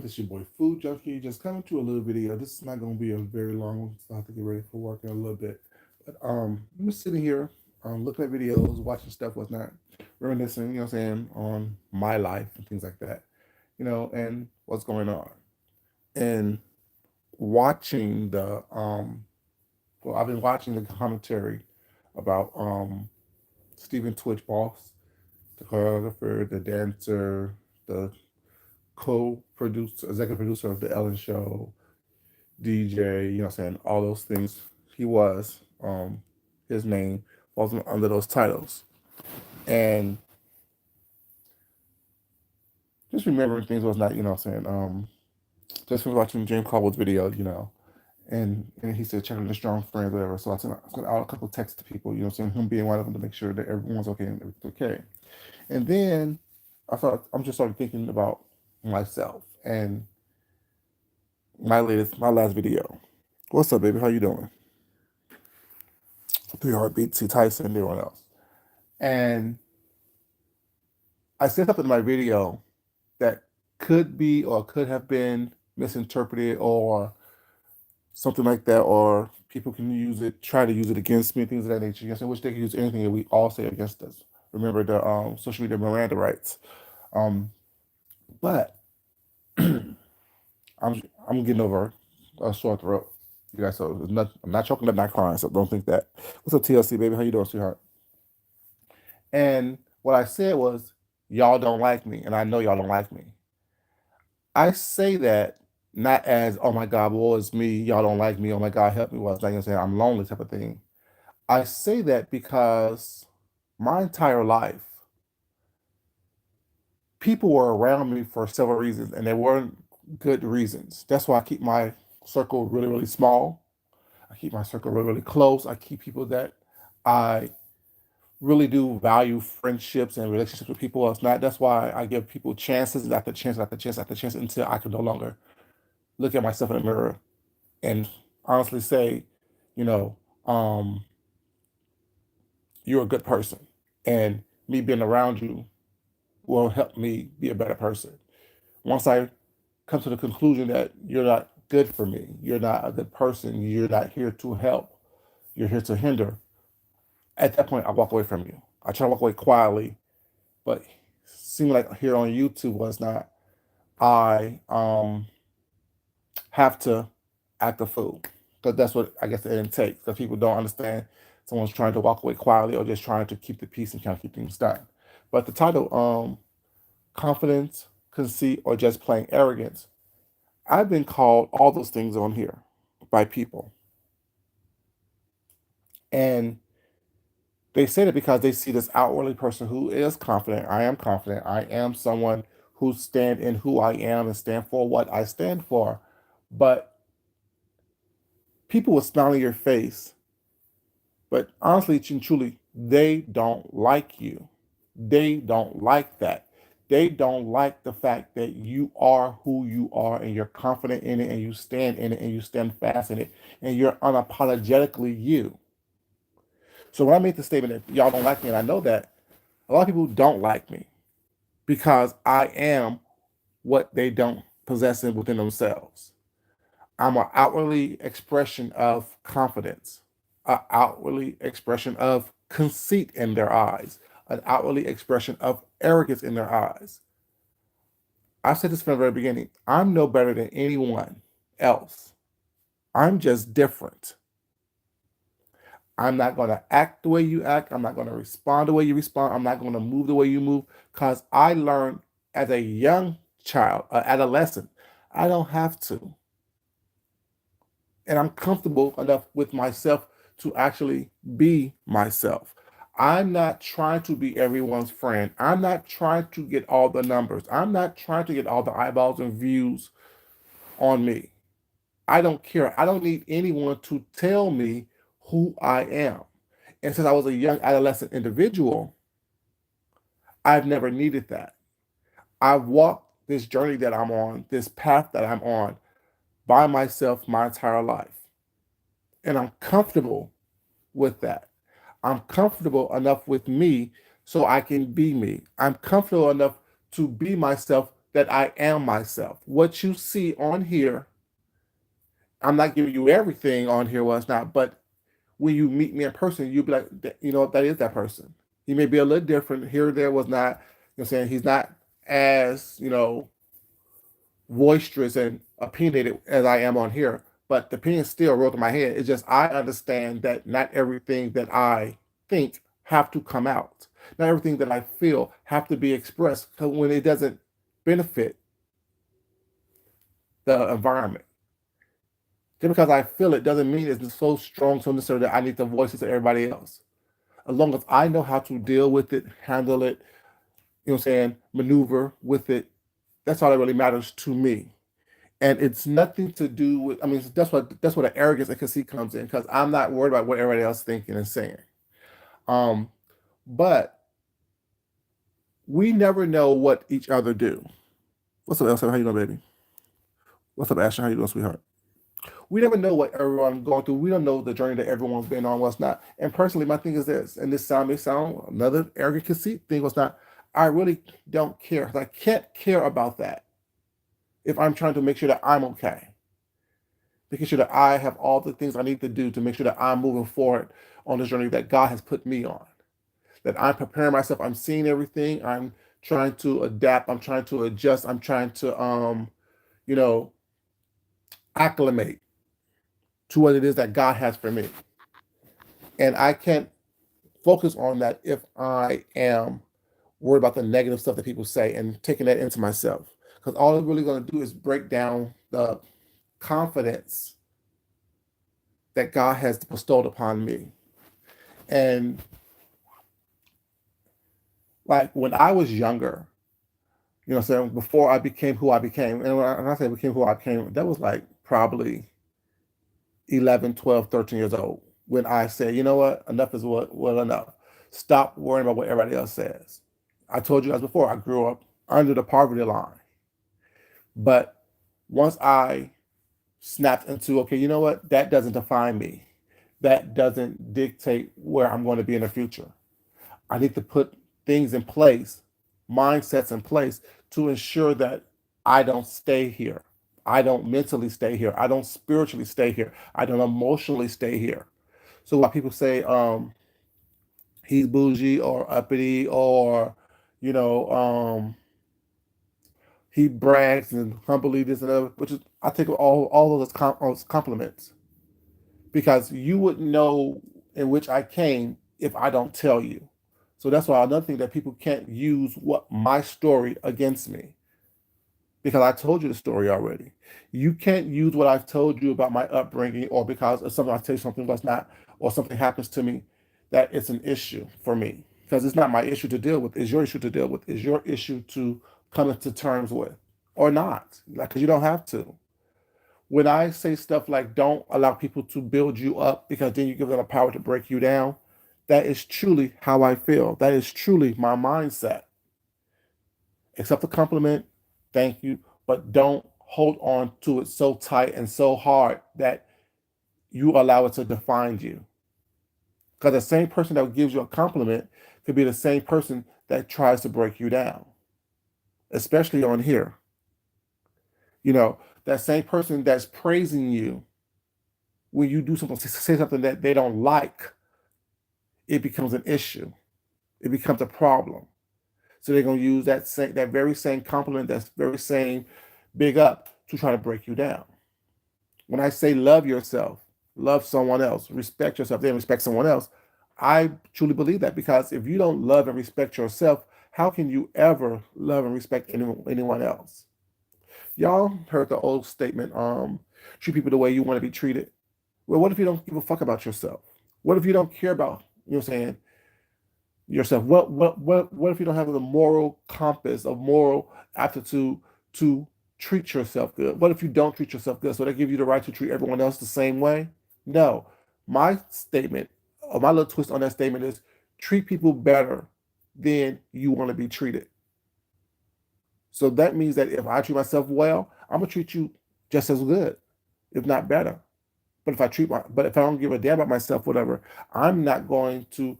This is your boy Food Junkie, just coming to a little video. This is not going to be a very long one, so I have to get ready for work in a little bit. But I'm just sitting here, looking at videos, watching stuff, whatnot, reminiscing, on my life and things like that, and what's going on. And watching I've been watching the commentary about Stephen Twitch Boss, the choreographer, the dancer, the co-producer, executive producer of the Ellen Show, DJ, all those things. He was, his name falls under those titles. And just remembering things was not, just from watching James Caldwell's video, and he said, check on the strong friends, whatever. So I sent out a couple of texts to people, him being one of them to make sure that everyone's okay and everything's okay. And then I'm just started thinking about myself and my last video. What's up, baby? How you doing? 3 Heartbeats, C. Tyson, and everyone else. And I said something in my video that could be or could have been misinterpreted or something like that, or people can try to use it against me, things of that nature. Yes, in which they can use anything that we all say against us. Remember the social media Miranda rights. But I'm getting over a sore throat. You guys, so I'm not choking up, not crying, so don't think that. What's up, TLC, baby? How you doing, sweetheart? And what I said was, y'all don't like me, and I know y'all don't like me. I say that not as, oh my God, woe is me, y'all don't like me, oh my God, help me, well, it's not gonna say I'm lonely type of thing. I say that because my entire life, people were around me for several reasons, and they weren't good reasons. That's why I keep my circle really, really small. I keep my circle really, really close. I keep people that I really do value friendships and relationships with people. It's not. That's why I give people chances after chance after chance after chance until I can no longer look at myself in the mirror and honestly say, you know, um, you're a good person, and me being around you will help me be a better person. Once I come to the conclusion that you're not good for me, you're not a good person, you're not here to help, you're here to hinder, at that point I walk away from you. I try to walk away quietly, but seeing like here on YouTube was not. I have to act a fool because that's what I guess it takes. Because people don't understand someone's trying to walk away quietly or just trying to keep the peace and kind of keep things done. But the title, confidence, conceit, or just plain arrogance, I've been called all those things on here by people, and they say that because they see this outwardly person who is confident. I am confident. I am someone who stand in who I am and stand for what I stand for. But people will smile in your face, but honestly and truly, they don't like you. They don't like that. They don't like the fact that you are who you are and you're confident in it and you stand in it and you stand fast in it and you're unapologetically you. So when I make the statement that y'all don't like me, and I know that a lot of people don't like me because I am what they don't possess within themselves. I'm an outwardly expression of confidence, an outwardly expression of conceit in their eyes, an outwardly expression of arrogance in their eyes. I said this from the very beginning. I'm no better than anyone else. I'm just different. I'm not going to act the way you act. I'm not going to respond the way you respond. I'm not going to move the way you move because I learned as a young child, an adolescent, I don't have to. And I'm comfortable enough with myself to actually be myself. I'm not trying to be everyone's friend. I'm not trying to get all the numbers. I'm not trying to get all the eyeballs and views on me. I don't care. I don't need anyone to tell me who I am. And since I was a young adolescent individual, I've never needed that. I've walked this journey that I'm on, this path that I'm on by myself my entire life. And I'm comfortable with that. I'm comfortable enough with me so I can be me. I'm comfortable enough to be myself that I am myself. What you see on here, I'm not giving you everything on here was not, but when you meet me in person, you'll be like, you know, that is that person. He may be a little different. Here or there was not, you know, saying he's not as, boisterous and opinionated as I am on here, but the opinion still rolled in my head. It's just I understand that not everything that I think have to come out. Not everything that I feel have to be expressed because when it doesn't benefit the environment. Just because I feel it doesn't mean it's so strong, so necessary that I need to voice it to everybody else. As long as I know how to deal with it, handle it, maneuver with it, that's all that really matters to me. And it's nothing to do with, I mean, that's what the arrogance and conceit comes in, because I'm not worried about what everybody else thinking and saying. Um, but we never know what each other do. What's up, Elsa? How you doing, baby? What's up, Ashton? How you doing, sweetheart? We never know what everyone's going through. We don't know the journey that everyone's been on, what's not. And personally, my thing is this, and this may sound another arrogant conceit thing, what's not. I really don't care. I can't care about that if I'm trying to make sure that I'm okay. Making sure that I have all the things I need to do to make sure that I'm moving forward on this journey that God has put me on. That I'm preparing myself. I'm seeing everything. I'm trying to adapt. I'm trying to adjust. I'm trying to, you know, acclimate to what it is that God has for me. And I can't focus on that if I am worried about the negative stuff that people say and taking that into myself. Because all it's really going to do is break down the confidence that God has bestowed upon me. And like when I was younger, saying before I became who I became, and when I say became who I became, that was like probably 11, 12, 13 years old when I said, you know what, enough is well enough. Stop worrying about what everybody else says. I told you guys before, I grew up under the poverty line. But once I snapped into, okay, you know what, that doesn't define me. That doesn't dictate where I'm going to be in the future. I need to put things in place, mindsets in place to ensure that I don't stay here. I don't mentally stay here. I don't spiritually stay here. I don't emotionally stay here. So while people say he's bougie or uppity or, you know, he brags and humbly this and that, which is I take all those as compliments because you wouldn't know in which I came if I don't tell you. So that's why another thing that people can't use what my story against me because I told you the story already. You can't use what I've told you about my upbringing or because of something I tell you something that's not or something happens to me that it's an issue for me because it's not my issue to deal with. It's your issue to deal with. It's your issue to come into terms with or not. Like, because you don't have to. When I say stuff like don't allow people to build you up because then you give them the power to break you down, that is truly how I feel. That is truly my mindset. Accept the compliment, thank you, but don't hold on to it so tight and so hard that you allow it to define you. Because the same person that gives you a compliment could be the same person that tries to break you down, especially on here. That same person that's praising you when you do something, say something that they don't like, it becomes an issue. It becomes a problem. So they're going to use that very same compliment, that very same big up to try to break you down. When I say love yourself, love someone else, respect yourself, then respect someone else, I truly believe that because if you don't love and respect yourself, how can you ever love and respect anyone else? Y'all heard the old statement, treat people the way you want to be treated. Well, what if you don't give a fuck about yourself? What if you don't care about, yourself? What if you don't have the moral compass of moral aptitude to treat yourself good? What if you don't treat yourself good? So they give you the right to treat everyone else the same way? No. My statement, or my little twist on that statement is treat people better than you want to be treated. So that means that if I treat myself well, I'm gonna treat you just as good, if not better. But if I don't give a damn about myself, whatever, I'm not going to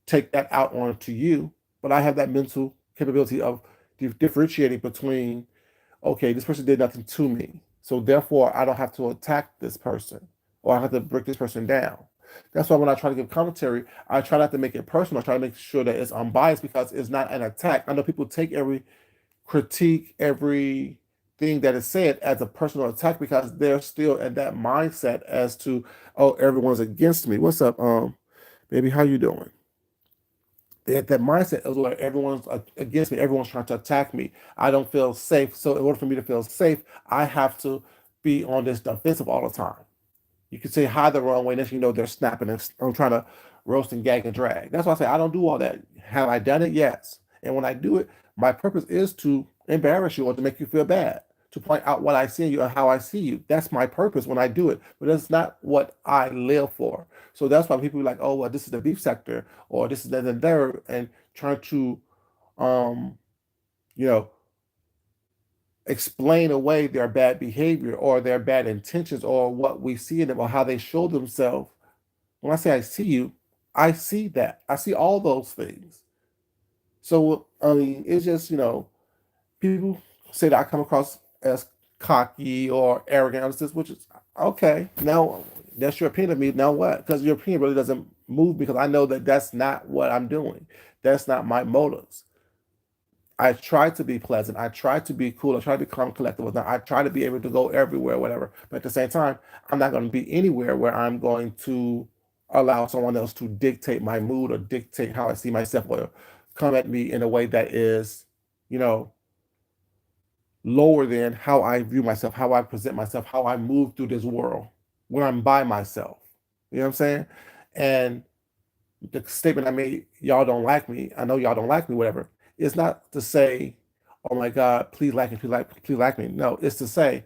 take that out onto you. But I have that mental capability of differentiating between, okay, this person did nothing to me, so therefore I don't have to attack this person or I have to break this person down. That's why when I try to give commentary, I try not to make it personal. I try to make sure that it's unbiased because it's not an attack. I know people take every critique, every thing that is said as a personal attack because they're still in that mindset as to, oh, everyone's against me. What's up, baby? How you doing? They had that mindset of like everyone's against me, everyone's trying to attack me. I don't feel safe. So in order for me to feel safe, I have to be on this defensive all the time. You can say hi the wrong way, next thing you know they're snapping and I'm trying to roast and gag and drag. That's why I say I don't do all that. Have I done it? Yes. And when I do it, my purpose is to embarrass you or to make you feel bad, to point out what I see in you and how I see you. That's my purpose when I do it. But that's not what I live for. So that's why people are like, oh well, this is the beef sector or this is that and there, and trying to um, you know, explain away their bad behavior or their bad intentions or what we see in them or how they show themselves. When I say I see you, I see that. I see all those things. So I mean, it's just people say that I come across as cocky or arrogant, which is okay. Now that's your opinion of me. Now what? Because your opinion really doesn't move because I know that that's not what I'm doing. That's not my motives. I try to be pleasant. I try to be cool. I try to be calm, collective. I try to be able to go everywhere, whatever. But at the same time, I'm not going to be anywhere where I'm going to allow someone else to dictate my mood or dictate how I see myself or come at me in a way that is, you know, lower than how I view myself, how I present myself, how I move through this world when I'm by myself. You know what I'm saying? And the statement I made, y'all don't like me. I know y'all don't like me, whatever. It's not to say, oh my God, please like me, please like me. No, it's to say,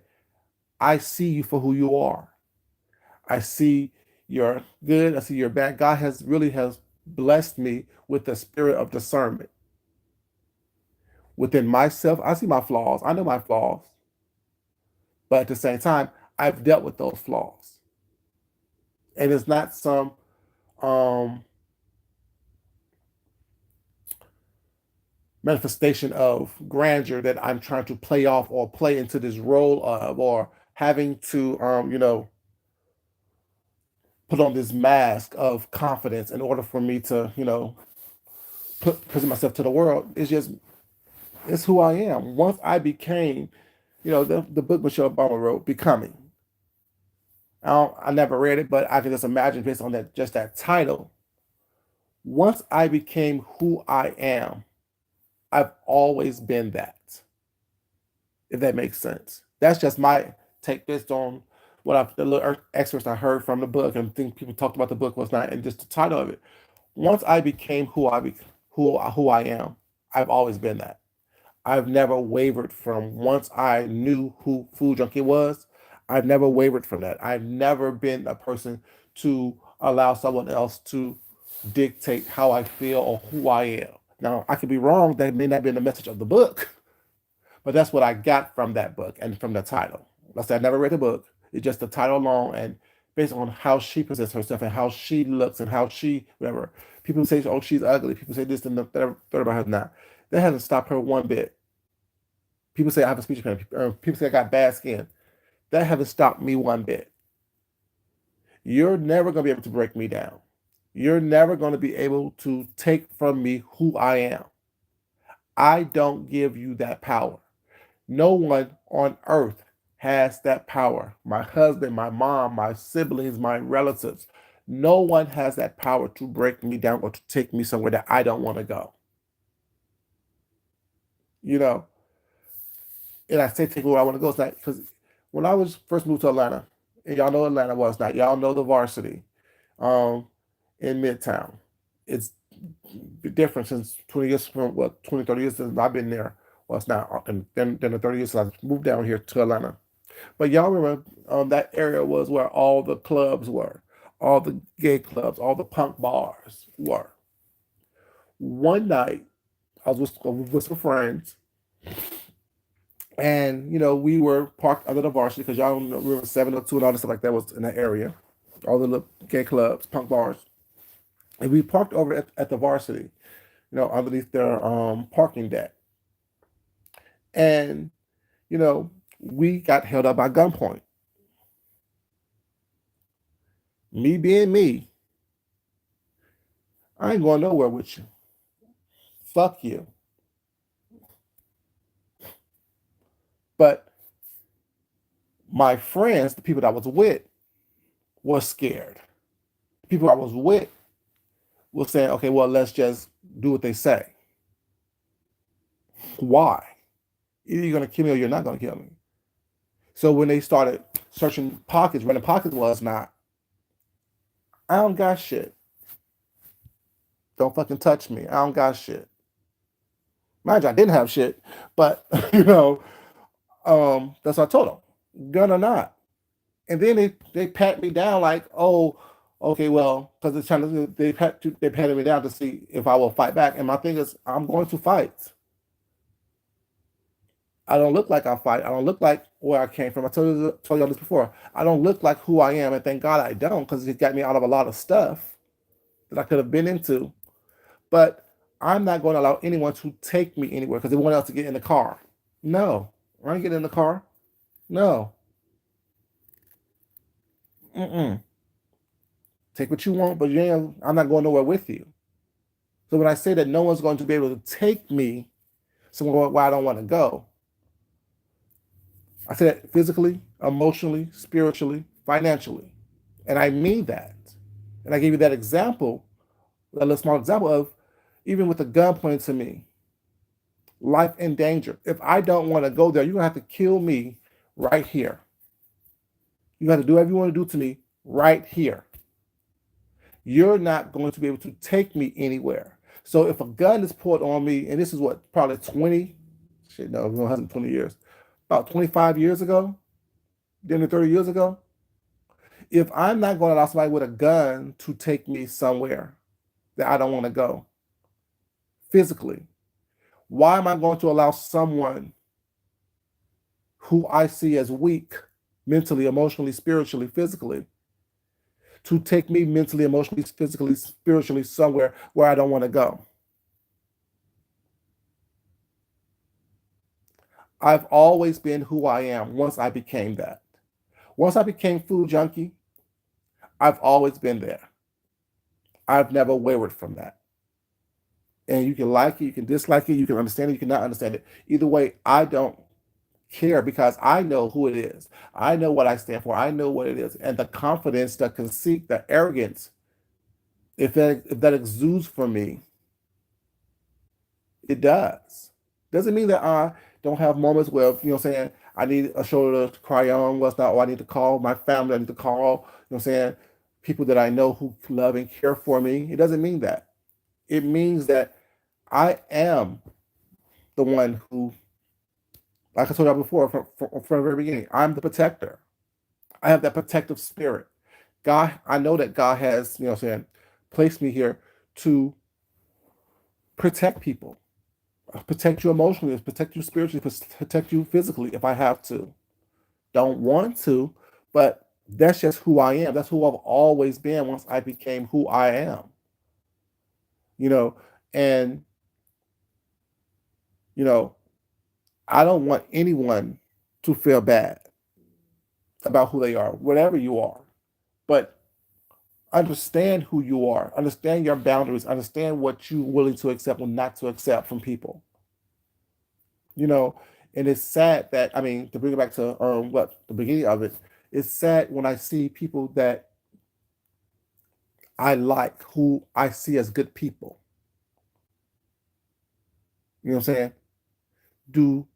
I see you for who you are. I see you're good. I see you're bad. God has blessed me with the spirit of discernment within myself. I see my flaws. I know my flaws, but at the same time, I've dealt with those flaws, and it's not some um manifestation of grandeur that I'm trying to play off or play into this role of, or having to, put on this mask of confidence in order for me to, present myself to the world. It's who I am. Once I became, the book Michelle Obama wrote, Becoming. I never read it, but I can just imagine based on that title. Once I became who I am, I've always been that, if that makes sense. That's just my take based on the little excerpts I heard from the book and think people talked about the book was not, and just the title of it. Once I became who I am, I've always been that. I've never wavered from once I knew who Food Junkie was. I've never wavered from that. I've never been a person to allow someone else to dictate how I feel or who I am. Now, I could be wrong. That may not be the message of the book, but that's what I got from that book and from the title. Like I said, I never read the book. It's just the title alone and based on how she presents herself and how she looks and how she, whatever. People say, oh, she's ugly. People say this and the third about her. Not. That hasn't stopped her one bit. People say I have a speech impediment. People say I got bad skin. That hasn't stopped me one bit. You're never going to be able to break me down. You're never going to be able to take from me who I am. I don't give you that power. No one on earth has that power. My husband, my mom, my siblings, my relatives. No one has that power to break me down or to take me somewhere that I don't want to go. You know, and I say take me where I want to go. It's not because when I was first moved to Atlanta, and y'all know Atlanta was not, y'all know the varsity in Midtown. It's different since 20 years from 20, 30 years since I've been there. Well, it's not, and then the 30 years since I moved down here to Atlanta. But y'all remember that area was where all the clubs were, all the gay clubs, all the punk bars were. One night, I was with some friends, and we were parked under the varsity because y'all remember 702 and all this stuff like that was in that area, all the little gay clubs, punk bars, and we parked over at the varsity, underneath their parking deck. And, you know, we got held up by gunpoint. Me being me, I ain't going nowhere with you. Fuck you. But my friends, the people that I was with, were scared. The people I was with were saying, okay, well, let's just do what they say. Why? Either you're going to kill me or you're not going to kill me. So when they started searching pockets, running pockets was not, I don't got shit. Don't fucking touch me. I don't got shit. Mind you, I didn't have shit, but that's what I told them, gun or not. And then they pat me down like, oh, okay, well, because they're trying to they patted me down to see if I will fight back. And my thing is, I'm going to fight. I don't look like I fight. I don't look like where I came from. I told y'all this before. I don't look like who I am, and thank God I don't, because it got me out of a lot of stuff that I could have been into. But I'm not going to allow anyone to take me anywhere because they want else to get in the car. No, I ain't getting in the car. No. Mm-mm. Take what you want, but I'm not going nowhere with you. So when I say that no one's going to be able to take me somewhere where I don't want to go, I say that physically, emotionally, spiritually, financially. And I mean that. And I gave you that example, a little small example of even with a gun pointed to me, life in danger. If I don't want to go there, you're going to have to kill me right here. You got to do whatever you want to do to me right here. You're not going to be able to take me anywhere. So if a gun is pulled on me, and this is what, probably 20, shit, no, it wasn't 20 years, about 25 years ago, then 30 years ago, if I'm not going to allow somebody with a gun to take me somewhere that I don't want to go physically, why am I going to allow someone who I see as weak mentally, emotionally, spiritually, physically to take me mentally, emotionally, physically, spiritually somewhere where I don't want to go? I've always been who I am once I became that. Once I became food junkie, I've always been there. I've never wavered from that. And you can like it, you can dislike it, you can understand it, you cannot understand it. Either way, I don't care because I know who it is. I know what I stand for. I know what it is. And the confidence, the conceit, the arrogance, if that exudes from me, it does. Doesn't mean that I don't have moments where, saying, I need a shoulder to cry on, what's not, or I need to call my family, I need to call, saying, people that I know who love and care for me. It doesn't mean that. It means that I am the one who, like I told you before, from the very beginning, I'm the protector. I have that protective spirit. God, I know that God has, placed me here to protect people, protect you emotionally, protect you spiritually, protect you physically if I have to. Don't want to, but that's just who I am. That's who I've always been once I became who I am. You know, and you know, I don't want anyone to feel bad about who they are, whatever you are. But understand who you are, understand your boundaries, understand what you're willing to accept or not to accept from people. You know, and it's sad that, I mean, to bring it back to what the beginning of it, it's sad when I see people that I like, who I see as good people, you know what I'm saying, do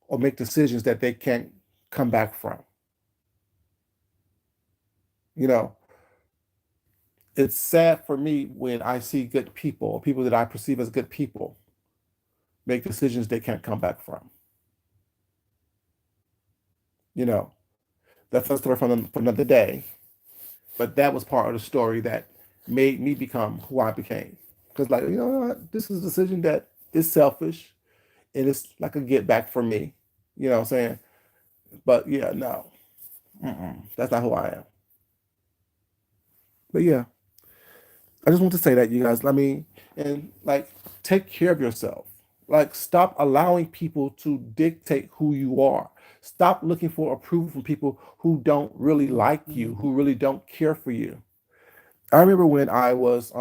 or make decisions that they can't come back from. You know, it's sad for me when I see good people, or people that I perceive as good people, make decisions they can't come back from. You know, that's a story from another day, but that was part of the story that made me become who I became. Because, like, what? This is a decision that is selfish and it's like a get back for me. You know what I'm saying? But yeah, no, that's not who I am. But yeah, I just want to say that, you guys. I mean, and like, take care of yourself. Like, stop allowing people to dictate who you are. Stop looking for approval from people who don't really like you, who really don't care for you. I remember when I was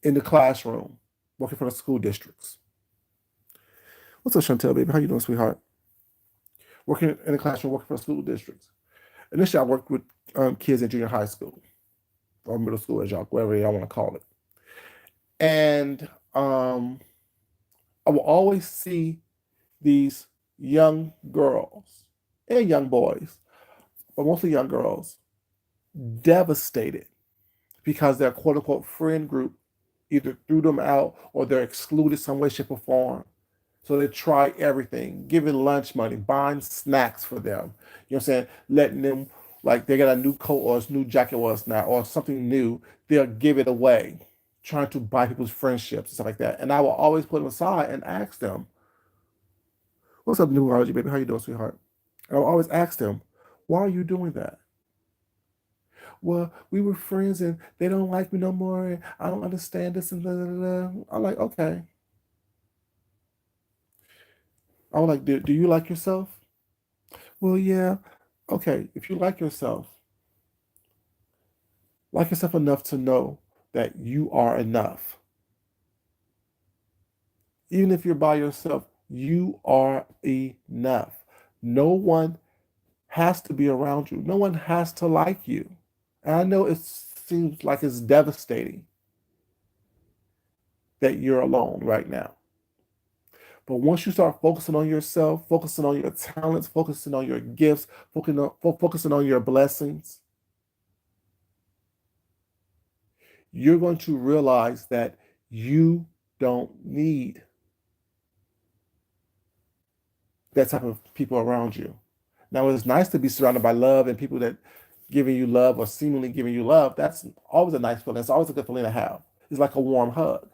in the classroom working for the school districts. What's up, Chantel, baby? How you doing, sweetheart? Working in the classroom, working for school districts. Initially, I worked with kids in junior high school or middle school, as y'all, whatever y'all want to call it. And I will always see these young girls and young boys, but mostly young girls, devastated because their quote unquote friend group either threw them out or they're excluded some way, shape, or form. So they try everything, giving lunch money, buying snacks for them. You know what I'm saying? Letting them, like, they got a new coat or a new jacket or now or something new, they'll give it away, trying to buy people's friendships and stuff like that. And I will always put them aside and ask them, "What's up, neurology, baby? How you doing, sweetheart?" And I'll always ask them, "Why are you doing that?" "Well, we were friends and they don't like me no more. And I don't understand this and da, da, da, da." I'm like, okay. I was like, do you like yourself? Well, yeah. Okay, if you like yourself enough to know that you are enough. Even if you're by yourself, you are enough. No one has to be around you. No one has to like you. And I know it seems like it's devastating that you're alone right now. But once you start focusing on yourself, focusing on your talents, focusing on your gifts, focusing on your blessings, you're going to realize that you don't need that type of people around you. Now, it's nice to be surrounded by love and people that giving you love or seemingly giving you love. That's always a nice feeling. It's always a good feeling to have. It's like a warm hug.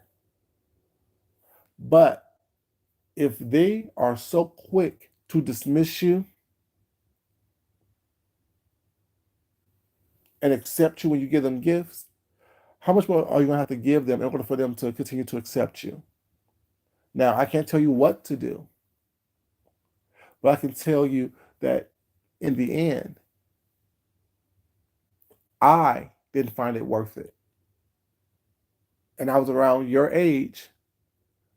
But if they are so quick to dismiss you and accept you when you give them gifts, how much more are you going to have to give them in order for them to continue to accept you? Now, I can't tell you what to do, but I can tell you that in the end, I didn't find it worth it. And I was around your age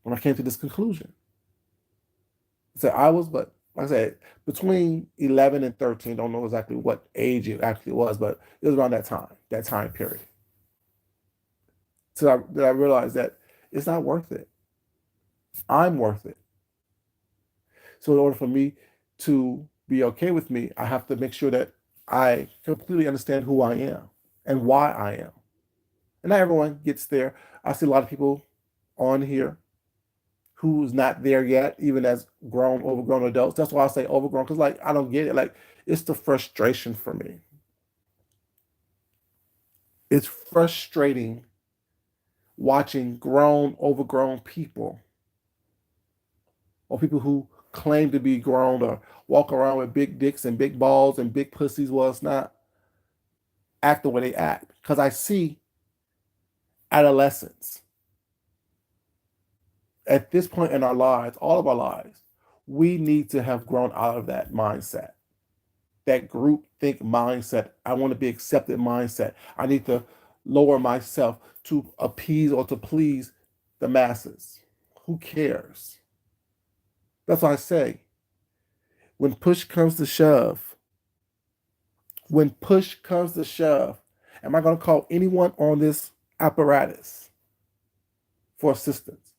when I came to this conclusion. So I was, but like I said, between 11 and 13, don't know exactly what age it actually was, but it was around that time period. So that I realized that it's not worth it. I'm worth it. So in order for me to be okay with me, I have to make sure that I completely understand who I am and why I am. And not everyone gets there. I see a lot of people on here who's not there yet, even as grown, overgrown adults. That's why I say overgrown, because like I don't get it. Like it's the frustration for me. It's frustrating watching grown, overgrown people or people who claim to be grown or walk around with big dicks and big balls and big pussies. Well, it's not act the way they act. Because I see adolescents at this point in our lives, all of our lives, we need to have grown out of that mindset, that group think mindset. I want to be accepted mindset. I need to lower myself to appease or to please the masses. Who cares? That's why I say, when push comes to shove, when push comes to shove, am I going to call anyone on this apparatus for assistance?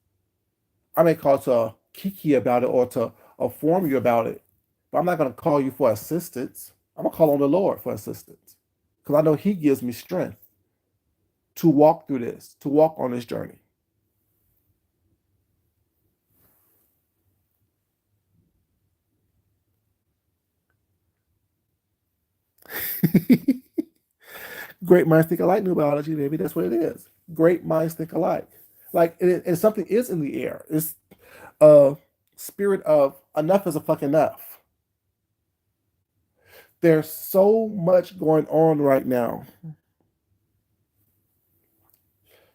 I may call to Kiki about it or to inform you about it, but I'm not going to call you for assistance. I'm going to call on the Lord for assistance because I know He gives me strength to walk through this, to walk on this journey. Great minds think alike, new biology, baby. That's what it is. Great minds think alike. Like, and something is in the air. It's a spirit of enough is a fuck enough. There's so much going on right now.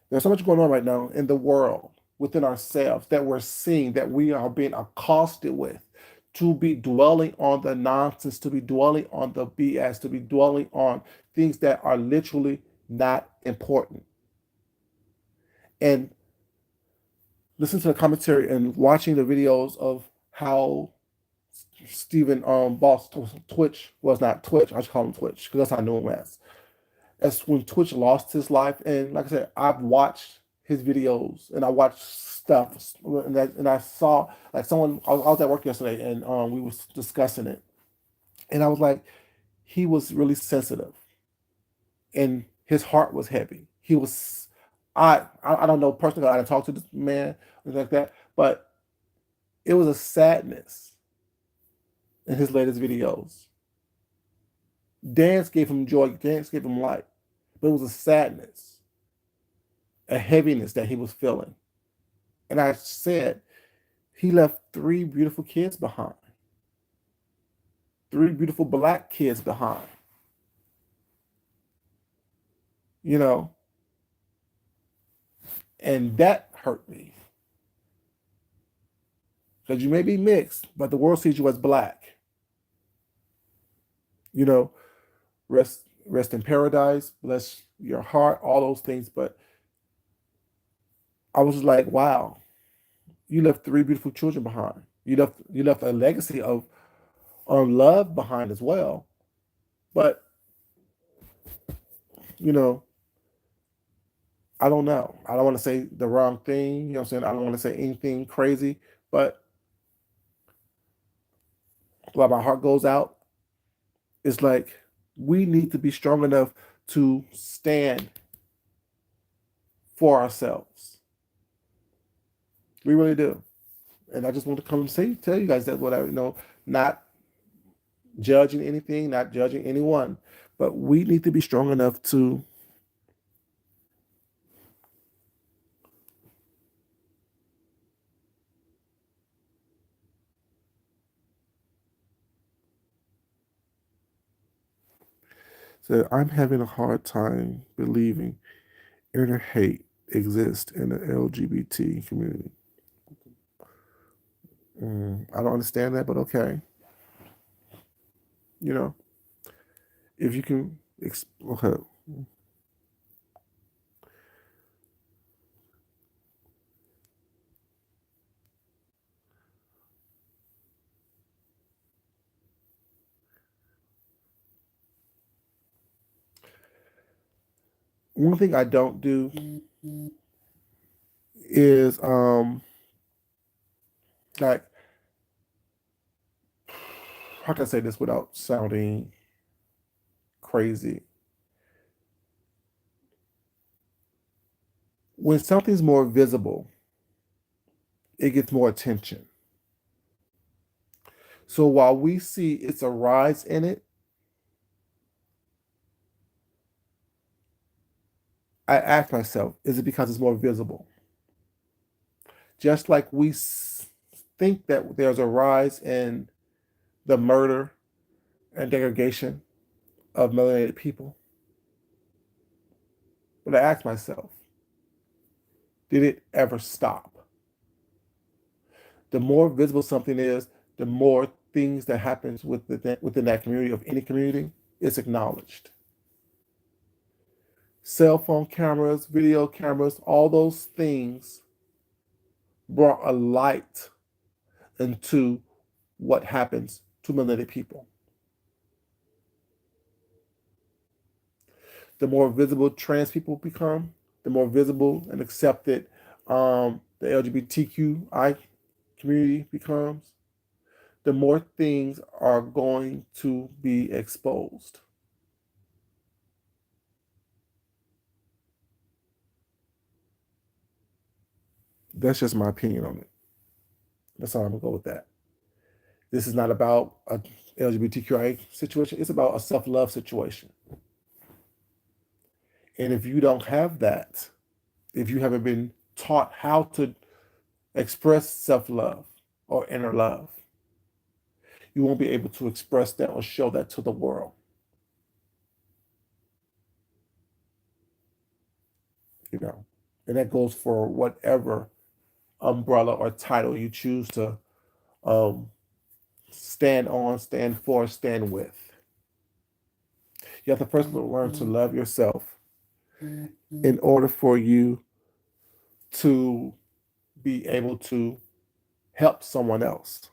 There's so much going on right now in the world. within ourselves that we're seeing, that we are being accosted with, to be dwelling on the nonsense, to be dwelling on the BS, to be dwelling on things that are literally not important. And listen to the commentary and watching the videos of how Stephen Boss Twitch was not Twitch. I should call him Twitch because that's how I knew him as. That's when Twitch lost his life. And like I said, I've watched his videos and I watched stuff and I saw like someone. I was at work yesterday and we was discussing it, and I was like, he was really sensitive and his heart was heavy. He was. I don't know personally. I didn't talk to this man or like that, but it was a sadness in his latest videos. Dance gave him joy, dance gave him light, but it was a sadness, a heaviness that he was feeling. And I said, he left three beautiful kids behind, three beautiful black kids behind. You know, and that hurt me. Because you may be mixed, but the world sees you as black. You know, rest in paradise, bless your heart, all those things. But I was just like, wow, you left three beautiful children behind. You left a legacy of love behind as well. But you know, I don't know. I don't want to say the wrong thing. You know what I'm saying? I don't want to say anything crazy. But while my heart goes out, it's like we need to be strong enough to stand for ourselves. We really do. And I just want to come and tell you guys that whatever, not judging anything, not judging anyone, but we need to be strong enough to say, I'm having a hard time believing inner hate exists in the LGBT community. I don't understand that, but okay. You know, if you can, okay. One thing I don't do is like, how can I say this without sounding crazy? When something's more visible, it gets more attention. So while we see it's a rise in it, I ask myself, is it because it's more visible? Just like we think that there's a rise in the murder and degradation of melanated people, but I ask myself, did it ever stop? The more visible something is, the more things that happens within that community of any community is acknowledged. Cell phone cameras, video cameras, all those things brought a light into what happens to melanated people. The more visible trans people become, the more visible and accepted the LGBTQI community becomes, the more things are going to be exposed. That's just my opinion on it. That's all I'm gonna go with that. This is not about a LGBTQI situation. It's about a self-love situation. And if you don't have that, if you haven't been taught how to express self-love or inner love, you won't be able to express that or show that to the world. You know, and that goes for whatever umbrella or title you choose to um, stand on, stand for, stand with. You have to first learn to love yourself in order for you to be able to help someone else,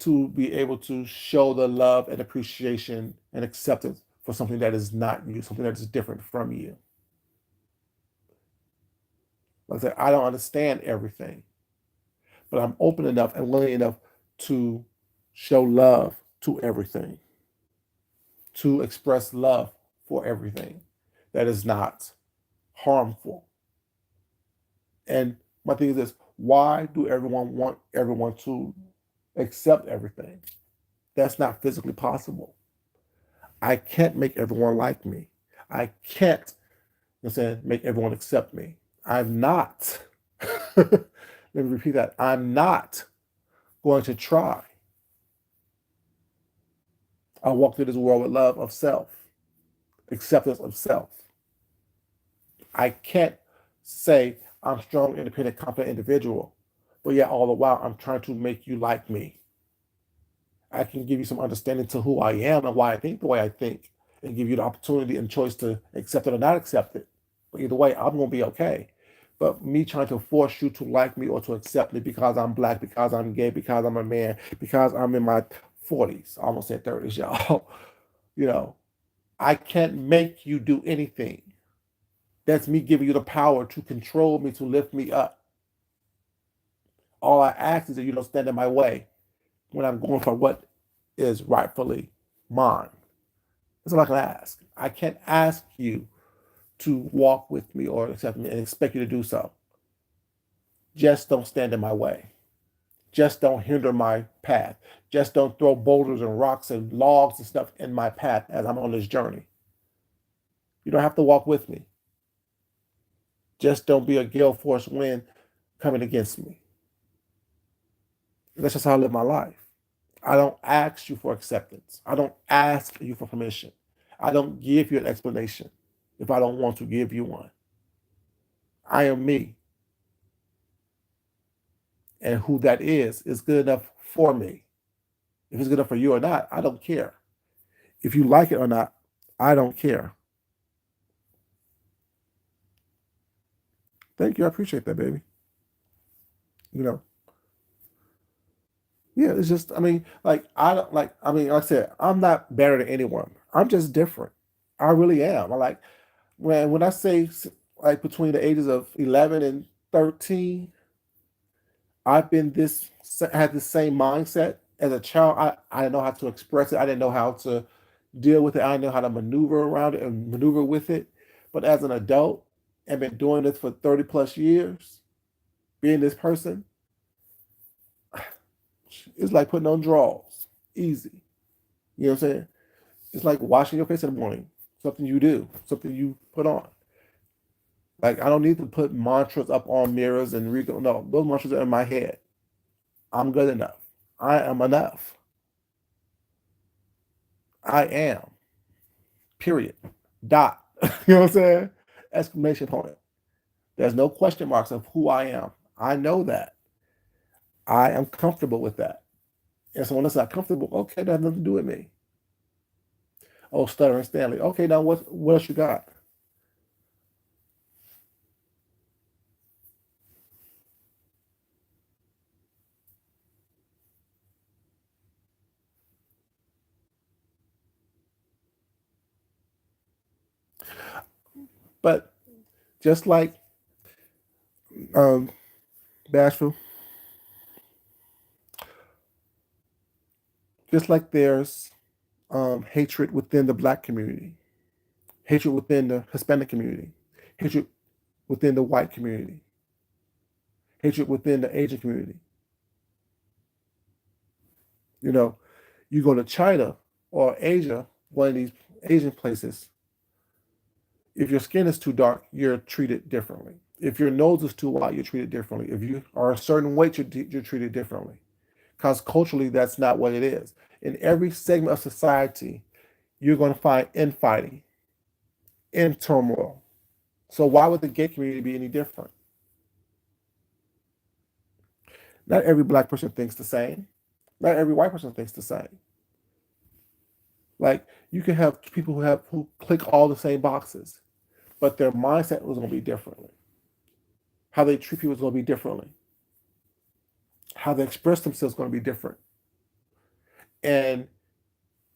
to be able to show the love and appreciation and acceptance for something that is not you, something that is different from you. Like I said, I don't understand everything, but I'm open enough and willing enough to show love to everything, to express love for everything that is not harmful. And my thing is this, why do everyone want everyone to accept everything? That's not physically possible. I can't make everyone like me. I can't, make everyone accept me. I'm not. Let me repeat that. I'm not going to try. I walk through this world with love of self, acceptance of self. I can't say I'm strong, independent, confident individual, but yet all the while I'm trying to make you like me. I can give you some understanding to who I am and why I think the way I think, and give you the opportunity and choice to accept it or not accept it. But either way, I'm gonna be okay. But me trying to force you to like me or to accept me because I'm black, because I'm gay, because I'm a man, because I'm in my 40s, I almost said 30s, y'all. You know, I can't make you do anything. That's me giving you the power to control me, to lift me up. All I ask is that you don't stand in my way when I'm going for what is rightfully mine. That's all I can ask. I can't ask you to walk with me or accept me and expect you to do so. Just don't stand in my way. Just don't hinder my path. Just don't throw boulders and rocks and logs and stuff in my path as I'm on this journey. You don't have to walk with me. Just don't be a gale force wind coming against me. That's just how I live my life. I don't ask you for acceptance. I don't ask you for permission. I don't give you an explanation if I don't want to give you one. I am me. And who that is good enough for me. If it's good enough for you or not, I don't care. If you like it or not, I don't care. Thank you. I appreciate that, baby. You know, yeah, it's just, I don't like, like I said, I'm not better than anyone. I'm just different. I really am. I like, when I say like between the ages of 11 and 13, I've been had the same mindset as a child. I didn't know how to express it. I didn't know how to deal with it. I didn't know how to maneuver around it and maneuver with it. But as an adult and been doing this for 30 plus years, being this person, it's like putting on drawers. Easy. You know what I'm saying? It's like washing your face in the morning. Something you do, something you put on. Like I don't need to put mantras up on mirrors and read. No, those mantras are in my head. I'm good enough. I am enough. I am. Period. Dot. You know what I'm saying? Exclamation point. There's no question marks of who I am. I know that. I am comfortable with that. And someone that's not comfortable, okay, that has nothing to do with me. Oh, stuttering Stanley. Okay, now what else you got? But just like um, Bashful, just like there's hatred within the black community, hatred within the Hispanic community, hatred within the white community, hatred within the Asian community. You know, you go to China or Asia, one of these Asian places, if your skin is too dark, you're treated differently. If your nose is too wide, you're treated differently. If you are a certain weight, you're treated differently. Because culturally, that's not what it is. In every segment of society, you're going to find infighting, in turmoil. So why would the gay community be any different? Not every black person thinks the same. Not every white person thinks the same. Like you can have people who click all the same boxes, but their mindset was going to be differently. How they treat people is going to be differently. How they express themselves is going to be different. And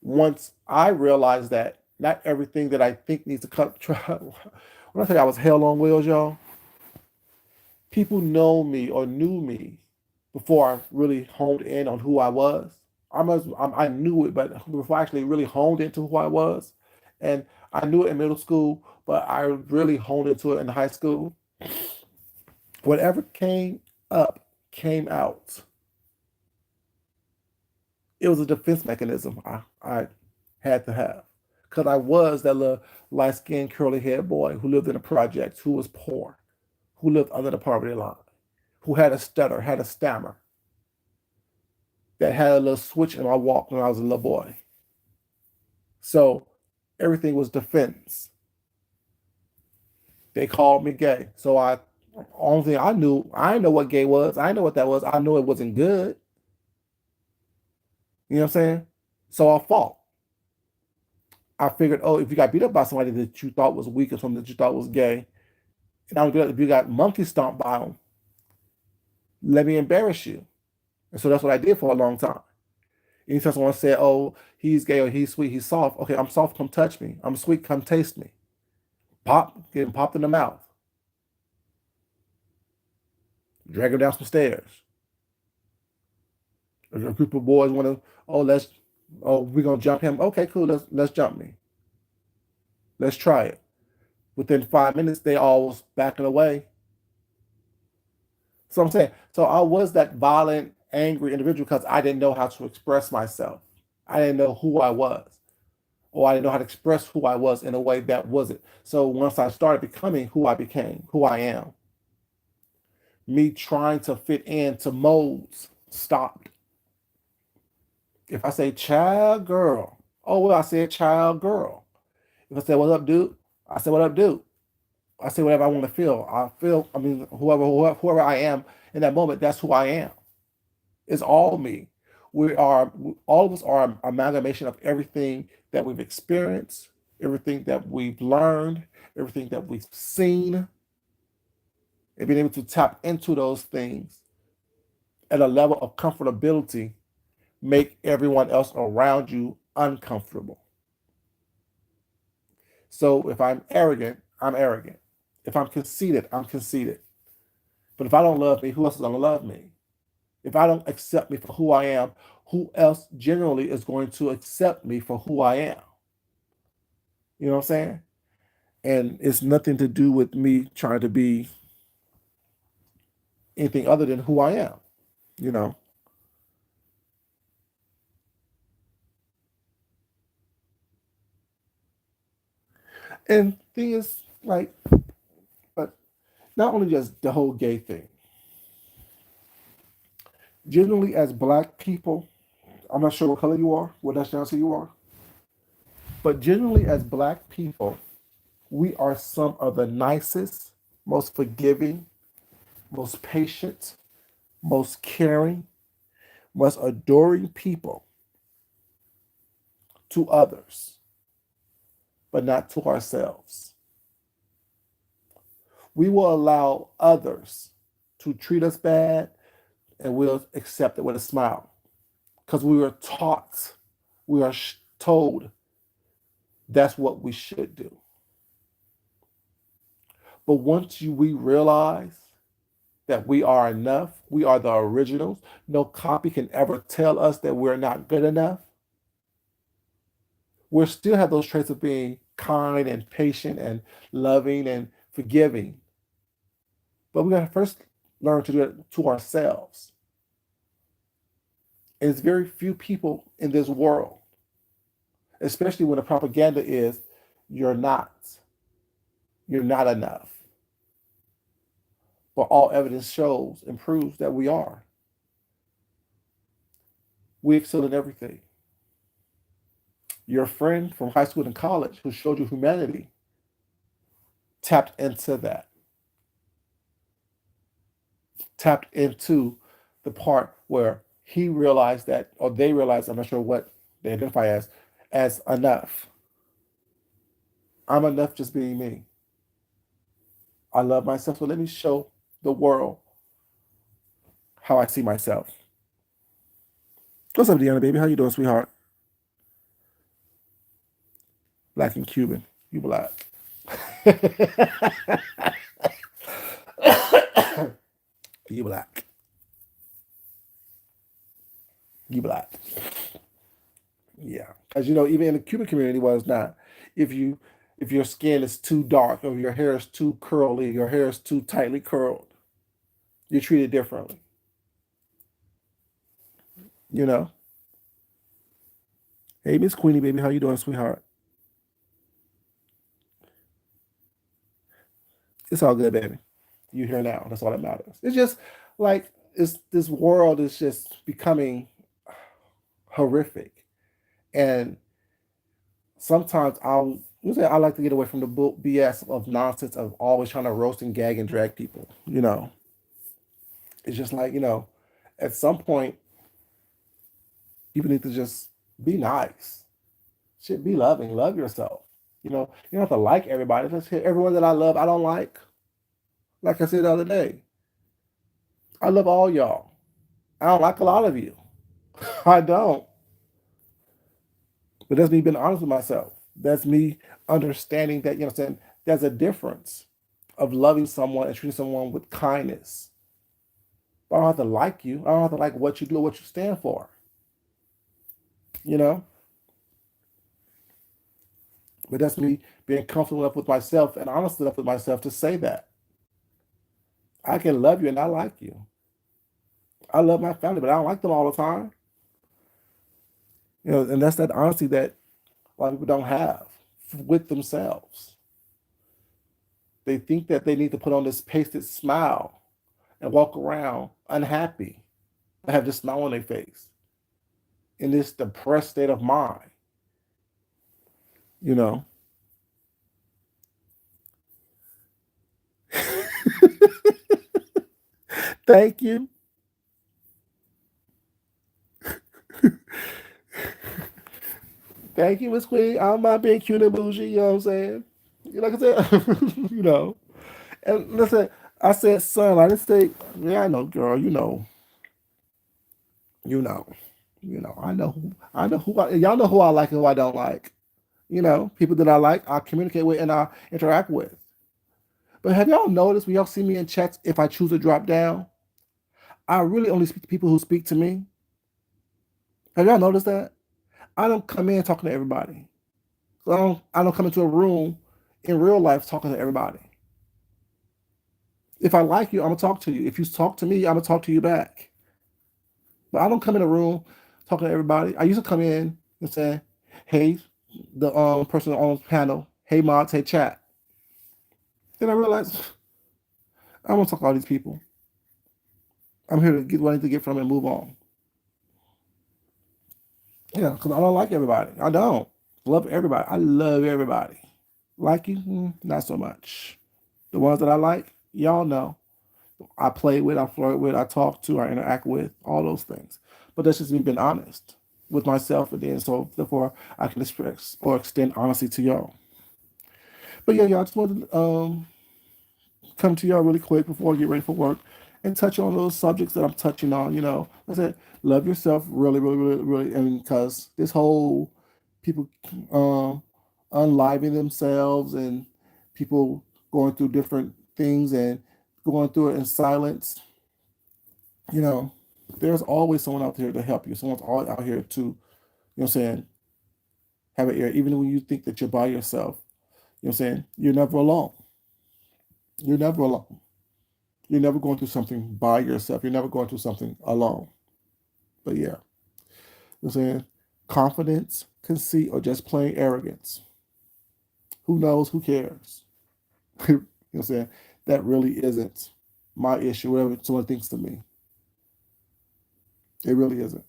once I realized that not everything that I think needs to cut. When I say I was hell on wheels, y'all, people know me or knew me before I really honed in on who I was. I knew it, but before I actually really honed into who I was, and I knew it in middle school, but I really honed into it in high school. Whatever came up came out. It was a defense mechanism I had to have. Because I was that little light skinned, curly haired boy who lived in the projects, who was poor, who lived under the poverty line, who had a stutter, had a stammer, that had a little switch in my walk when I was a little boy. So everything was defense. They called me gay. So only thing I knew, I didn't know what gay was. I didn't know what that was. I knew it wasn't good. You know what I'm saying? So I fought. I figured, oh, if you got beat up by somebody that you thought was weak or something that you thought was gay, and I'm good if you got monkey stomped by them, let me embarrass you. And so that's what I did for a long time. Anytime someone said, oh, he's gay or he's sweet, he's soft. Okay, I'm soft, come touch me. I'm sweet, come taste me. Pop, getting popped in the mouth. Drag him down some stairs. A group of boys want to, we're gonna jump him. Okay, cool, let's jump me. Let's try it. Within 5 minutes, they all was backing away. So I'm saying, so I was that violent, angry individual because I didn't know how to express myself. I didn't know who I was, or I didn't know how to express who I was in a way that wasn't. So once I started becoming who I became, who I am, me trying to fit into molds stopped. If I say child girl, oh well, I said child girl. If I say what up, dude, I say what up, dude. I say whatever I want to feel. I mean, whoever I am in that moment, that's who I am. It's all me. We are, all of us are an amalgamation of everything that we've experienced, everything that we've learned, everything that we've seen, and being able to tap into those things at a level of comfortability make everyone else around you uncomfortable. So if I'm arrogant, I'm arrogant. If I'm conceited, I'm conceited. But if I don't love me, who else is going to love me? If I don't accept me for who I am, who else generally is going to accept me for who I am? You know what I'm saying? And it's nothing to do with me trying to be anything other than who I am, you know? And thing is, like, but not only just the whole gay thing, generally as black people, I'm not sure what color you are, what nationality you are, but generally as black people, we are some of the nicest, most forgiving, most patient, most caring, most adoring people to others, but not to ourselves. We will allow others to treat us bad and we'll accept it with a smile because we were taught, we are told that's what we should do. But once we realize that we are enough, we are the originals, no copy can ever tell us that we're not good enough. We still have those traits of being kind and patient and loving and forgiving. But we got to first learn to do it to ourselves. And it's very few people in this world, especially when the propaganda is you're not, you're not enough. But all evidence shows and proves that we are. We excel in everything. Your friend from high school and college who showed you humanity tapped into that, tapped into the part where he realized that, or they realized, I'm not sure what they identify as enough. I'm enough just being me. I love myself, so let me show the world how I see myself. What's up, Deanna, baby? How you doing, sweetheart? Black and Cuban. You black. You black. You black. Yeah. As you know, even in the Cuban community, was not. If you if your skin is too dark or your hair is too curly, your hair is too tightly curled, you're treated differently. You know? Hey, Miss Queenie, baby, how you doing, sweetheart? It's all good, baby. You here now. That's all that matters. It's just like it's this world is just becoming horrific. And sometimes usually I like to get away from the BS of nonsense of always trying to roast and gag and drag people. It's just like, at some point, people need to just be nice. Should be loving. Love yourself. You don't have to like everybody. Let's hit everyone that I love, I don't like. Like I said the other day, I love all y'all. I don't like a lot of you. I don't. But that's me being honest with myself. That's me understanding that, what I'm saying, there's a difference of loving someone and treating someone with kindness. But I don't have to like you. I don't have to like what you do or what you stand for. You know? But that's me being comfortable enough with myself and honest enough with myself to say that. I can love you and I like you. I love my family, but I don't like them all the time. And that's that honesty that a lot of people don't have with themselves. They think that they need to put on this pasted smile and walk around unhappy and have this smile on their face in this depressed state of mind. You know? Thank you. Thank you, Miss Queen. I'm not being cute and bougie, you know what I'm saying? Like I said, you know. And listen, I said son, I didn't say, yeah, I know, girl, you know, y'all know who I like and who I don't like. People that I like, I communicate with and I interact with. But have y'all noticed when y'all see me in chats, if I choose to drop down, I really only speak to people who speak to me. Have y'all noticed that? I don't come in talking to everybody. I don't come into a room in real life talking to everybody. If I like you, I'm gonna talk to you. If you talk to me, I'm gonna talk to you back. But I don't come in a room talking to everybody. I used to come in and say, "Hey, the person on the panel, hey mods, hey chat." Then I realized I don't want to talk to all these people. I'm here to get what I need to get from it and move on. Yeah, because I don't like everybody. I don't love everybody. I love everybody. Like you, not so much. The ones that I like, y'all know. I play with, I flirt with, I talk to, I interact with, all those things. But that's just me being honest with myself, and then so therefore I can express or extend honesty to y'all. But yeah, y'all, I just wanted to come to y'all really quick before I get ready for work and touch on those subjects that I'm touching on. I said, love yourself really, really, really, really. And because this whole people unliving themselves and people going through different things and going through it in silence, you know, there's always someone out there to help you. Someone's always out here to, what I'm saying, have an ear. Even when you think that you're by yourself, what I'm saying, you're never alone. You're never alone. You're never going through something by yourself. You're never going through something alone. But yeah, I'm saying confidence, conceit, or just plain arrogance. Who knows? Who cares? I'm saying? That really isn't my issue, whatever someone thinks to me. It really isn't.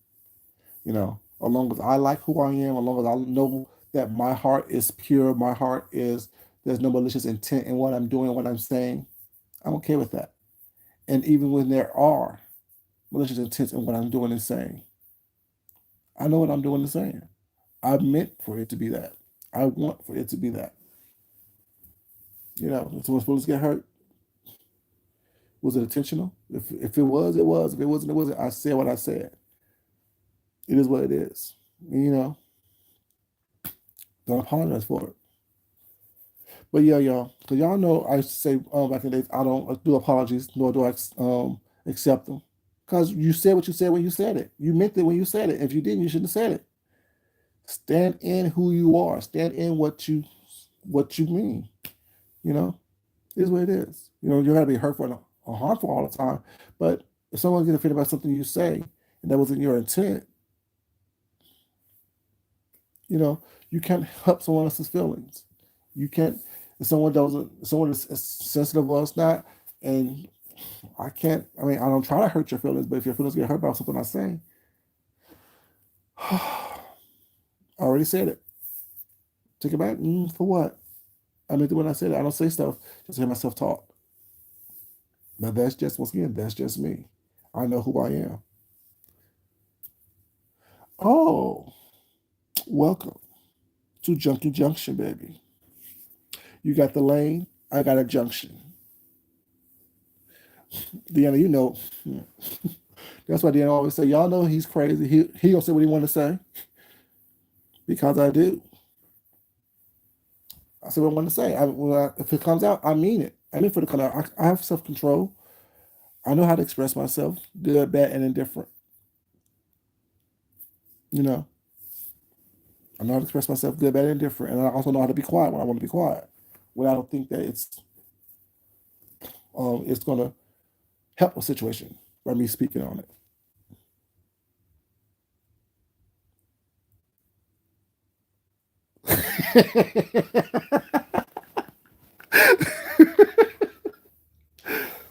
As long as I like who I am, as long as I know that my heart is pure, my heart is, there's no malicious intent in what I'm doing, what I'm saying, I'm okay with that. And even when there are malicious intent in what I'm doing and saying. I know what I'm doing and saying. I meant for it to be that. I want for it to be that. If someone's supposed to get hurt, was it intentional? If it was, it was. If it wasn't, it wasn't. I said what I said. It is what it is. Don't apologize for it. But yeah, y'all, because y'all know I say back in the days, I don't do apologies, nor do I accept them. Because you said what you said when you said it. You meant it when you said it. If you didn't, you shouldn't have said it. Stand in who you are. Stand in what you mean. You know, it is what it is. You gotta be hurtful or harmful all the time. But if someone gets offended by something you say and that wasn't your intent, you know, you can't help someone else's feelings. You can't if someone is sensitive or it's not, and I can't I don't try to hurt your feelings, but if your feelings get hurt by something I say, I already said it. Take it back? For what? I meant it when I said it. I don't say stuff just to hear myself talk. But that's just once again, that's just me. I know who I am. Oh, welcome to Junkie Junction, baby. You got the lane, I got a junction. Deanna, that's why Deanna always say, y'all know he's crazy. He gonna say what he want to say because I do. I say what I want to say. If it comes out, I mean it. I mean for the come out. I have self control. I know how to express myself, good, bad, and indifferent. You know, I know how to express myself, good, bad, and indifferent, and I also know how to be quiet when I want to be quiet. When I don't think that it's gonna help a situation by me speaking on it.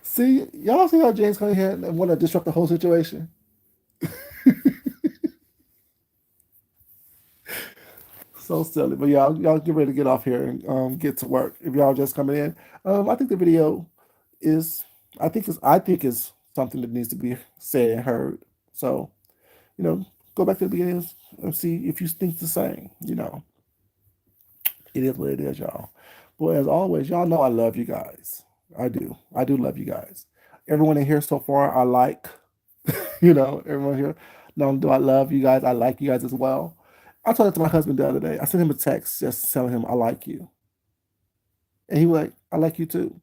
See, y'all see how James come here and want to disrupt the whole situation? So silly. But y'all get ready to get off here and get to work. If y'all just coming in, I think the video is, I think is something that needs to be said and heard. So go back to the beginning and see if you think the same. It is what it is, y'all. But as always, y'all know I love you guys. I do. I do love you guys. Everyone in here so far, I like. Everyone here. Not only do I love you guys, I like you guys as well. I told that to my husband the other day. I sent him a text just telling him I like you. And he was like, I like you too.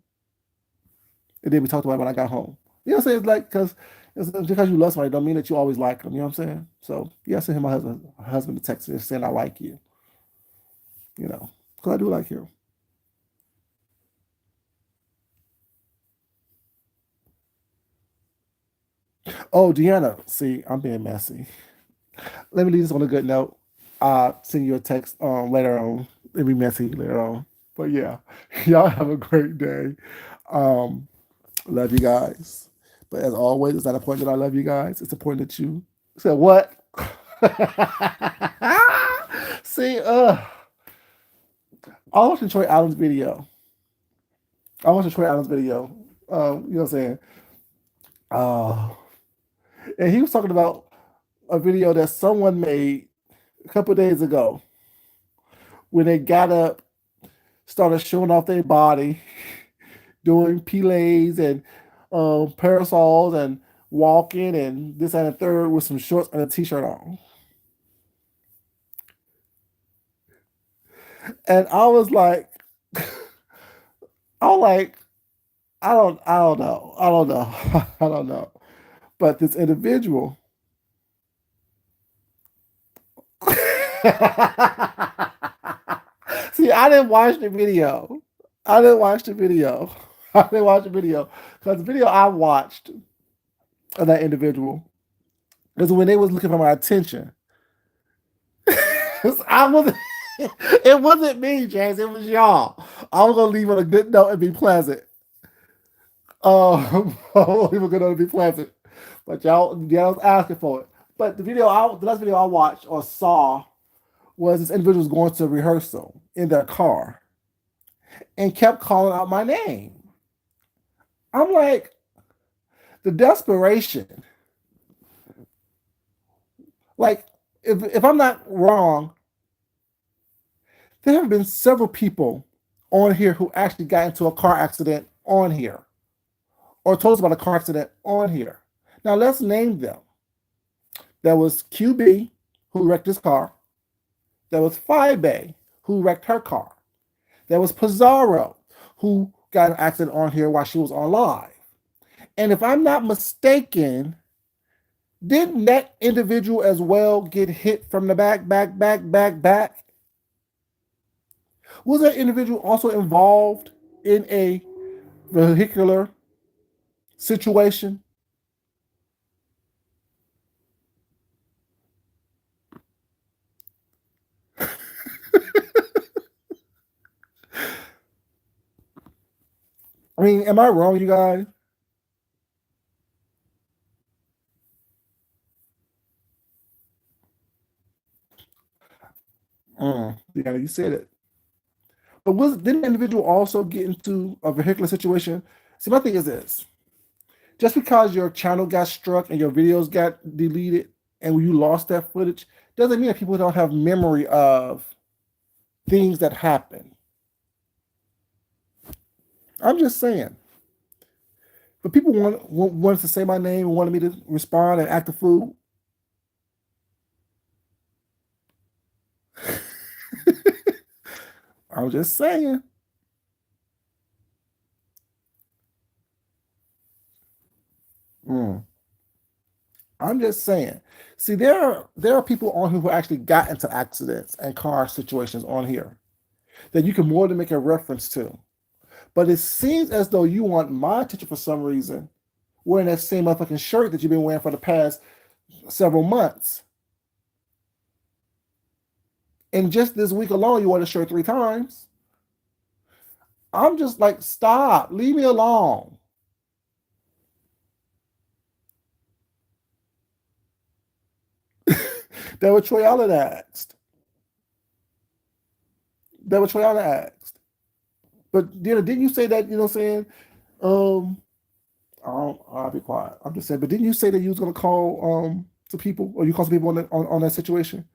And then we talked about it when I got home. You know what I'm saying? It's like, because you love somebody don't mean that you always like them. You know what I'm saying? So, yeah, I sent him my husband a text just saying I like you. Because I do like you. Oh, Deanna, see, I'm being messy. Let me leave this on a good note. I'll send you a text later on. It'll be messy later on. But yeah, y'all have a great day. Um, Love you guys. But as always, it's not important that I love you guys. It's important that you said what? See, I watched Troy Allen's video. I watched Troy Allen's video. You know what I'm saying? Uh, and he was talking about a video that someone made a couple days ago when they got up, started showing off their body, doing pilates and parasols and walking and this and the third with some shorts and a t-shirt on. And I was like, I was like, I don't know. I don't know. I don't know. But this individual See, I didn't watch the video. I didn't watch the video. I didn't watch the video. Because the video I watched of that individual was when they was looking for my attention. I wasn't it wasn't me, James. It was y'all. I was gonna leave on a good note and be pleasant. I was leave a good note and be pleasant. But y'all was asking for it. But the last video I watched or saw was this individual was going to rehearsal in their car and kept calling out my name. I'm like, the desperation. Like, if I'm not wrong, there have been several people on here who actually got into a car accident on here or told us about a car accident on here. Now let's name them. There was QB who wrecked his car. There was Fibe who wrecked her car. There was Pizarro who got an accident on here while she was on live. And if I'm not mistaken, didn't that individual as well get hit from the back? Was that individual also involved in a vehicular situation? I mean, am I wrong, you guys? Yeah, you said it. But didn't the individual also get into a vehicular situation? See, my thing is this: just because your channel got struck and your videos got deleted and you lost that footage, doesn't mean that people don't have memory of things that happen. I'm just saying. But people wanted to say my name and wanted me to respond and act a fool. I'm just saying. Mm. I'm just saying. See, there are people on here who actually got into accidents and car situations on here that you can more than make a reference to. But it seems as though you want my attention for some reason, wearing that same motherfucking shirt that you've been wearing for the past several months. And just this week alone, you wore the shirt 3 times. I'm just like, stop, leave me alone. That what Troy Allen asked. That what Troy Allen asked. But didn't you say that, you know what I'm saying? Um, I'll be quiet. I'm just saying, but didn't you say that you was gonna call to people or you called some people on that situation?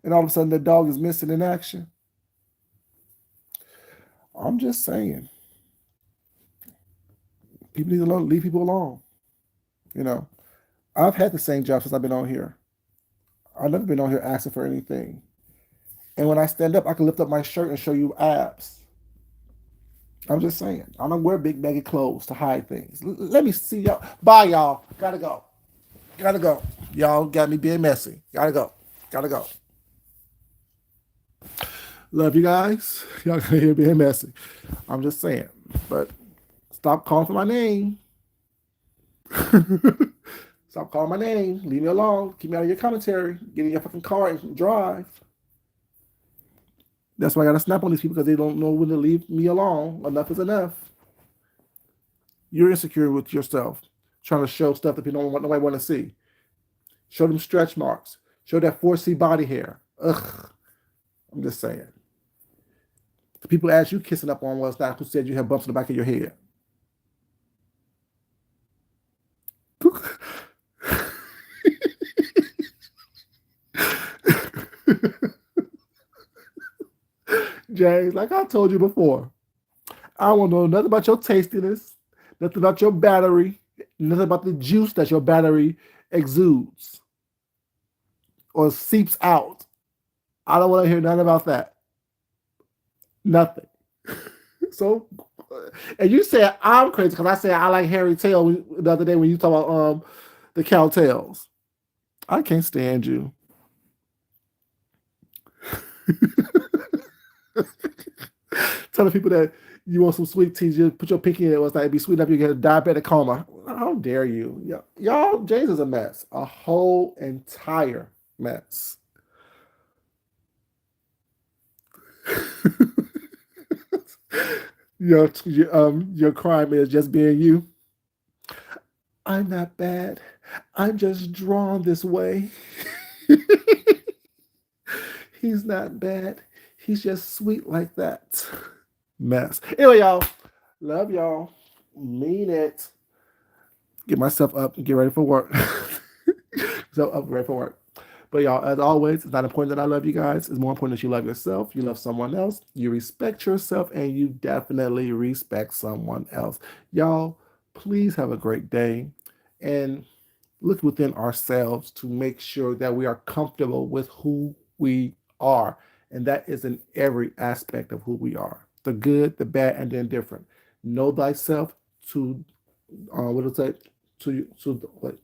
And all of a sudden the dog is missing in action. I'm just saying. People need to leave people alone. You know, I've had the same job since I've been on here. I've never been on here asking for anything. And when I stand up, I can lift up my shirt and show you abs. I'm just saying. I don't wear big baggy clothes to hide things. Let me see y'all. Bye, y'all. Gotta go. Gotta go. Y'all got me being messy. Gotta go. Gotta go. Love you guys. Y'all gonna hear being messy. I'm just saying. But stop calling for my name. Stop calling my name. Leave me alone. Keep me out of your commentary. Get in your fucking car and drive. That's why I gotta snap on these people because they don't know when to leave me alone. Enough is enough. You're insecure with yourself, trying to show stuff that people don't want nobody want to see. Show them stretch marks. Show that 4C body hair. Ugh. I'm just saying. The people ask you kissing up on what's not who said you have bumps in the back of your head. James, like I told you before, I don't want to know nothing about your tastiness, nothing about your battery, nothing about the juice that your battery exudes or seeps out. I don't want to hear nothing about that. Nothing. So, and you said I'm crazy because I said I like hairy tail the other day when you talk about the cow tails. I can't stand you. Telling people that you want some sweet tea, just put your pinky in it. What's that? It'd be sweet enough you get a diabetic coma. How dare you? Y'all, James is a mess. A whole entire mess. Your crime is just being you. I'm not bad. I'm just drawn this way. He's not bad. He's just sweet like that. Mess. Anyway, y'all. Love y'all. Mean it. Get myself up and get ready for work. So up, ready for work. But y'all, as always, it's not important that I love you guys. It's more important that you love yourself, you love someone else, you respect yourself, and you definitely respect someone else. Y'all, please have a great day and look within ourselves to make sure that we are comfortable with who we are. And that is in every aspect of who we are, the good, the bad, and the indifferent. Know thyself to, what is it? What?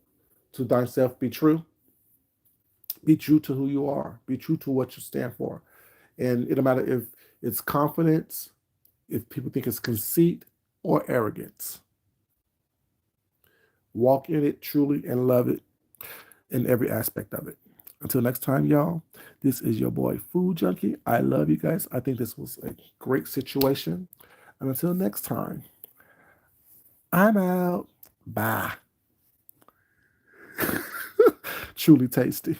To thyself be true. Be true to who you are. Be true to what you stand for. And it don't matter if it's confidence, if people think it's conceit or arrogance. Walk in it truly and love it in every aspect of it. Until next time, y'all, this is your boy Food Junkie. I love you guys. I think this was a great situation. And until next time, I'm out. Bye. Truly tasty.